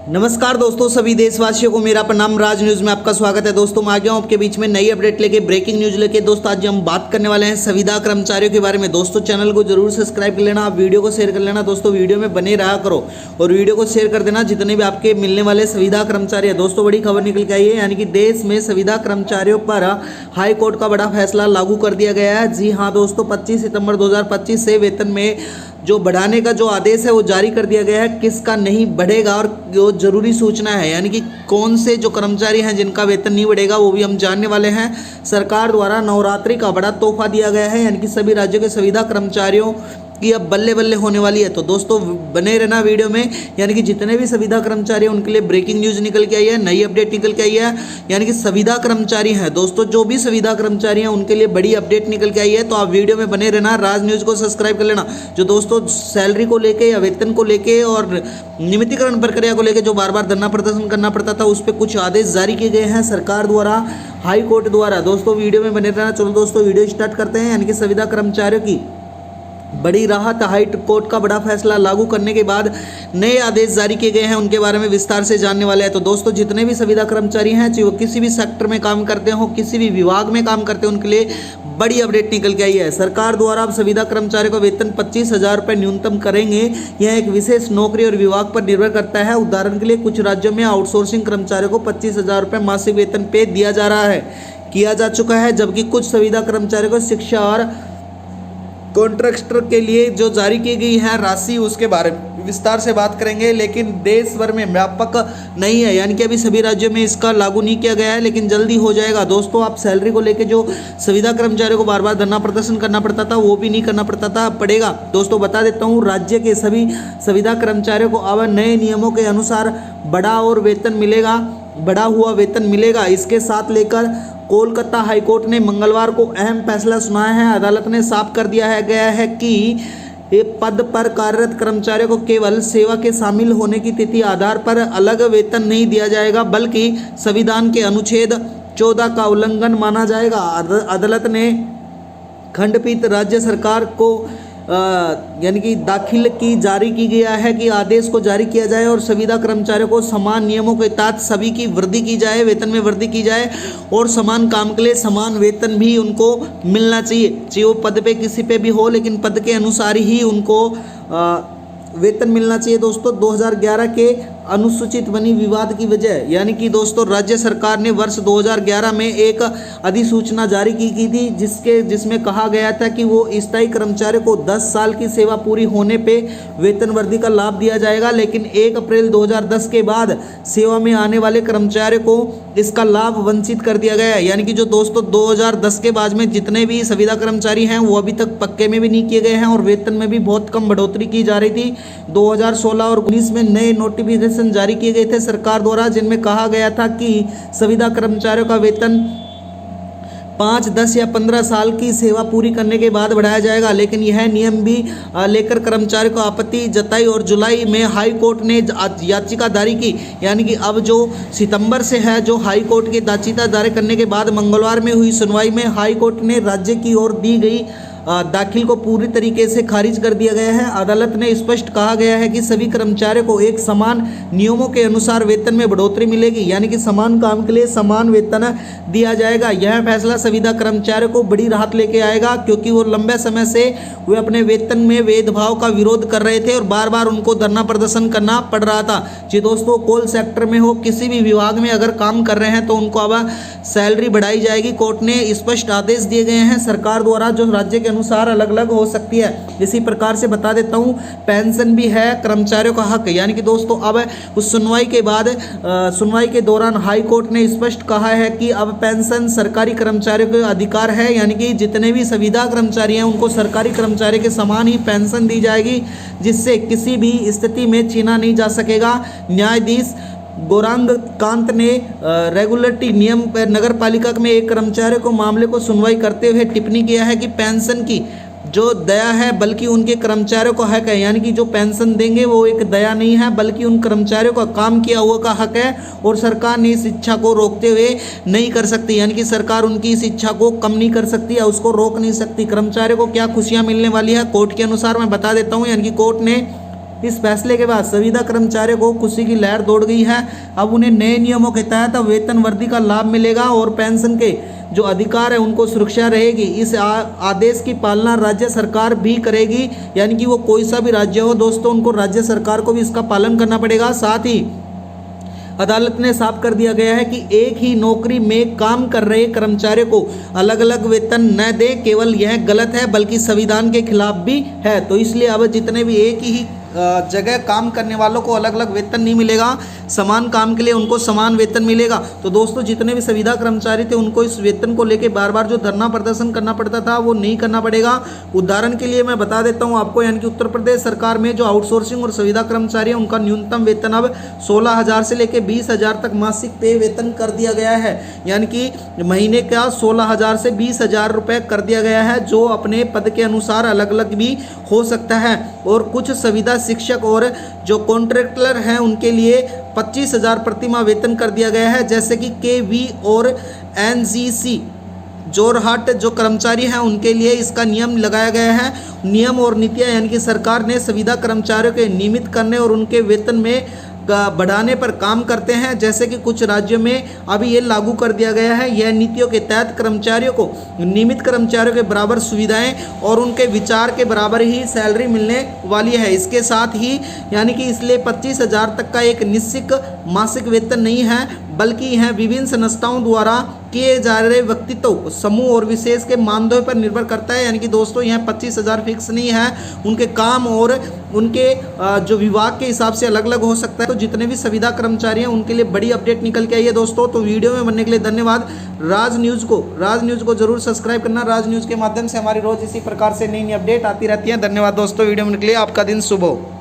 नमस्कार दोस्तों, सभी देशवासियों को मेरा प्रणाम। राज न्यूज़ में आपका स्वागत है। दोस्तों मैं आ गया हूं आपके बीच में नई अपडेट लेके, ब्रेकिंग न्यूज़ लेके। दोस्तों आज हम बात करने वाले हैं संविदा कर्मचारियों के बारे में। दोस्तों चैनल को जरूर सब्सक्राइब कर लेना, आप वीडियो को शेयर कर लेना। दोस्तों वीडियो में बने रहा करो और वीडियो को शेयर कर देना जितने भी आपके मिलने वाले संविदा कर्मचारी हैं। दोस्तों बड़ी खबर निकल के आई है, यानी कि देश में संविदा कर्मचारियों पर हाई कोर्ट का बड़ा फैसला लागू कर दिया गया है। जी हाँ दोस्तों, 25 सितंबर 2025 से वेतन में जो बढ़ाने का जो आदेश है वो जारी कर दिया गया है। किसका नहीं बढ़ेगा और जो जरूरी सूचना है, यानी कि कौन से जो कर्मचारी हैं जिनका वेतन नहीं बढ़ेगा वो भी हम जानने वाले हैं। सरकार द्वारा नवरात्रि का बड़ा तोहफा दिया गया है, यानी कि सभी राज्यों के संविदा कर्मचारियों की अब बल्ले बल्ले होने वाली है। तो दोस्तों बने रहना वीडियो में, यानी कि जितने भी संविदा कर्मचारी हैं उनके लिए ब्रेकिंग न्यूज़ निकल के आई है, नई अपडेट निकल के आई है। यानी कि संविदा कर्मचारी हैं दोस्तों, जो भी संविदा कर्मचारी हैं उनके लिए बड़ी अपडेट निकल के आई है। तो आप वीडियो में बने रहना, राज न्यूज़ को सब्सक्राइब कर लेना। जो दोस्तों सैलरी को लेके या वेतन को लेके और नियमितीकरण प्रक्रिया को लेकर जो बार बार धरना प्रदर्शन करना पड़ता था, उस पर कुछ आदेश जारी किए गए हैं सरकार द्वारा, हाई कोर्ट द्वारा। दोस्तों वीडियो में बने रहना। चलो दोस्तों वीडियो स्टार्ट करते हैं। यानी कि संविदा कर्मचारियों की बड़ी राहत, हाई कोर्ट का बड़ा फैसला लागू करने के बाद नए आदेश जारी किए गए हैं, उनके बारे में विस्तार से जानने वाले हैं। तो दोस्तों जितने भी संविदा कर्मचारी हैं, चाहे वो किसी भी सेक्टर में काम करते हो, किसी भी विभाग में काम करते हो, उनके लिए बड़ी अपडेट निकल के आई है। सरकार द्वारा अब संविदा कर्मचारियों का वेतन 25,000 रुपये न्यूनतम करेंगे। यह एक विशेष नौकरी और विभाग पर निर्भर करता है। उदाहरण के लिए कुछ राज्यों में आउटसोर्सिंग कर्मचारियों को 25,000 रुपये मासिक वेतन पे दिया जा रहा है, किया जा चुका है, जबकि कुछ संविदा कर्मचारियों को शिक्षा और कॉन्ट्रैक्टर के लिए जो जारी की गई है राशि, उसके बारे में विस्तार से बात करेंगे। लेकिन देश भर में व्यापक नहीं है, यानी कि अभी सभी राज्यों में इसका लागू नहीं किया गया है, लेकिन जल्दी हो जाएगा। दोस्तों आप सैलरी को लेके जो संविदा कर्मचारियों को बार बार धरना प्रदर्शन करना पड़ता था, वो भी नहीं करना पड़ता था, पड़ेगा। दोस्तों बता देता हूँ, राज्य के सभी संविदा कर्मचारियों को अब नए नियमों के अनुसार बड़ा हुआ वेतन मिलेगा। इसके साथ लेकर कोलकाता हाईकोर्ट ने मंगलवार को अहम फैसला सुनाया है। अदालत ने साफ कर दिया गया है कि ये पद पर कार्यरत कर्मचारियों को केवल सेवा के शामिल होने की तिथि आधार पर अलग वेतन नहीं दिया जाएगा, बल्कि संविधान के अनुच्छेद 14 का उल्लंघन माना जाएगा। अदालत ने खंडपीठ राज्य सरकार को यानी कि दाखिल की जारी की गया है कि आदेश को जारी किया जाए और संविदा कर्मचारियों को समान नियमों के तहत सभी की वृद्धि की जाए, वेतन में वृद्धि की जाए और समान काम के लिए समान वेतन भी उनको मिलना चाहिए। चाहे वो पद पे किसी पे भी हो, लेकिन पद के अनुसार ही उनको वेतन मिलना चाहिए। दोस्तों 2011 के अनुसूचित बनी विवाद की वजह, यानी कि दोस्तों राज्य सरकार ने वर्ष 2011 में एक अधिसूचना जारी की थी, जिसमें कहा गया था कि वो स्थायी कर्मचारियों को 10 साल की सेवा पूरी होने पे वेतन वृद्धि का लाभ दिया जाएगा। लेकिन 1 अप्रैल 2010 के बाद सेवा में आने वाले कर्मचारियों को इसका लाभ वंचित कर दिया गया है। यानी कि जो दोस्तों 2010 के बाद में जितने भी संविदा कर्मचारी हैं वो अभी तक पक्के में भी नहीं किए गए हैं और वेतन में भी बहुत कम बढ़ोतरी की जा रही थी। 2016 और 19 में नए नोटिफिकेशन जारी किए गए थे सरकार द्वारा, जिनमें कहा गया था कि संविदा कर्मचारियों का वेतन 5, 10 या 15 साल की सेवा पूरी करने के बाद बढ़ाया जाएगा। लेकिन यह नियम भी लेकर कर्मचारियों को आपत्ति जताई और जुलाई में हाई कोर्ट ने याचिका दायर की। यानी कि अब जो सितंबर से है, जो हाई कोर्ट की याचिका दायर करने के बाद मंगलवार में हुई सुनवाई में हाई कोर्ट ने राज्य की ओर दी गई दाखिल को पूरी तरीके से खारिज कर दिया गया है। अदालत ने स्पष्ट कहा गया है कि सभी कर्मचारियों को एक समान नियमों के अनुसार वेतन में बढ़ोतरी मिलेगी, यानी कि समान काम के लिए समान वेतन दिया जाएगा। यह फैसला संविदा कर्मचारियों को बड़ी राहत लेके आएगा, क्योंकि वो लंबे समय से वे अपने वेतन में भेदभाव का विरोध कर रहे थे और बार बार उनको धरना प्रदर्शन करना पड़ रहा था। जी दोस्तों, कोल सेक्टर में हो, किसी भी विभाग में अगर काम कर रहे हैं तो उनको अब सैलरी बढ़ाई जाएगी। कोर्ट ने स्पष्ट आदेश दिए गए हैं सरकार द्वारा, जो राज्य के अनुसार अलग अलग हो सकती है। इसी प्रकार से बता देता हूं, पेंशन भी है कर्मचारियों का हक। यानी कि दोस्तों अब उस सुनवाई के बाद सुनवाई के दौरान हाई कोर्ट ने स्पष्ट कहा है कि अब पेंशन सरकारी कर्मचारियों का अधिकार है, यानी कि जितने भी संविदा कर्मचारी हैं उनको सरकारी कर्मचारी के समान ही पेंशन दी जाएगी, जिससे किसी भी स्थिति में छीना नहीं जा सकेगा। न्यायाधीश गौरांग कांत ने रेगुलेटरी नियम पर नगर पालिका में एक कर्मचारी को मामले को सुनवाई करते हुए टिप्पणी किया है कि पेंशन की जो दया है बल्कि उनके कर्मचारियों का हक है। यानी कि जो पेंशन देंगे वो एक दया नहीं है, बल्कि उन कर्मचारियों का काम किया हुआ का हक है और सरकार ने इस इच्छा को रोकते हुए नहीं कर सकती। यानी कि सरकार उनकी इस इच्छा को कम नहीं कर सकती या उसको रोक नहीं सकती। कर्मचारियों को क्या खुशियां मिलने वाली है कोर्ट के अनुसार मैं बता देता हूं। यानी कि कोर्ट ने इस फैसले के बाद संविदा कर्मचारियों को खुशी की लहर दौड़ गई है। अब उन्हें नए नियमों के तहत वेतन वृद्धि का लाभ मिलेगा और पेंशन के जो अधिकार है उनको सुरक्षा रहेगी। इस आदेश की पालना राज्य सरकार भी करेगी, यानी कि वो कोई सा भी राज्य हो दोस्तों, उनको राज्य सरकार को भी इसका पालन करना पड़ेगा। साथ ही अदालत ने साफ कर दिया गया है कि एक ही नौकरी में काम कर रहे कर्मचारियों को अलग अलग वेतन न दें, केवल यह गलत है बल्कि संविधान के खिलाफ भी है। तो इसलिए अब जितने भी एक ही जगह काम करने वालों को अलग अलग वेतन नहीं मिलेगा, समान काम के लिए उनको समान वेतन मिलेगा। तो दोस्तों जितने भी संविदा कर्मचारी थे उनको इस वेतन को लेकर बार बार जो धरना प्रदर्शन करना पड़ता था वो नहीं करना पड़ेगा। उदाहरण के लिए मैं बता देता हूं आपको, यानी कि उत्तर प्रदेश सरकार में जो आउटसोर्सिंग और संविदा कर्मचारी हैं उनका न्यूनतम वेतन अब 16,000 से लेकर 20,000 तक मासिक पे वेतन कर दिया गया है, यानी कि महीने का 16,000 से 20,000 रुपये कर दिया गया है, जो अपने पद के अनुसार अलग अलग भी हो सकता है। और कुछ संविदा शिक्षक और जो कॉन्ट्रैक्टर हैं उनके लिए 25,000 प्रतिमाह वेतन कर दिया गया है, जैसे कि KV और NGC जोरहाट जो कर्मचारी हैं उनके लिए इसका नियम लगाया गया है। नियम और नीतियां यानी कि सरकार ने संविदा कर्मचारियों के नियमित करने और उनके वेतन में बढ़ाने पर काम करते हैं, जैसे कि कुछ राज्यों में अभी ये लागू कर दिया गया है। यह नीतियों के तहत कर्मचारियों को नियमित कर्मचारियों के बराबर सुविधाएं और उनके विचार के बराबर ही सैलरी मिलने वाली है। इसके साथ ही यानी कि इसलिए 25,000 तक का एक निश्चित मासिक वेतन नहीं है, बल्कि यह विभिन्न संस्थाओं द्वारा किए जा रहे व्यक्तित्व समूह और विशेष के मानदंडों पर निर्भर करता है। यानी कि दोस्तों यह 25,000 फिक्स नहीं है, उनके काम और उनके जो विभाग के हिसाब से अलग अलग हो सकता है। तो जितने भी संविदा कर्मचारी हैं उनके लिए बड़ी अपडेट निकल के आई है दोस्तों। तो वीडियो में बनने के लिए धन्यवाद। राज न्यूज़ को जरूर सब्सक्राइब करना। राज न्यूज़ के माध्यम से हमारी रोज इसी प्रकार से नई नई अपडेट आती रहती है। धन्यवाद दोस्तों, वीडियो में बनने के लिए। आपका दिन शुभ हो।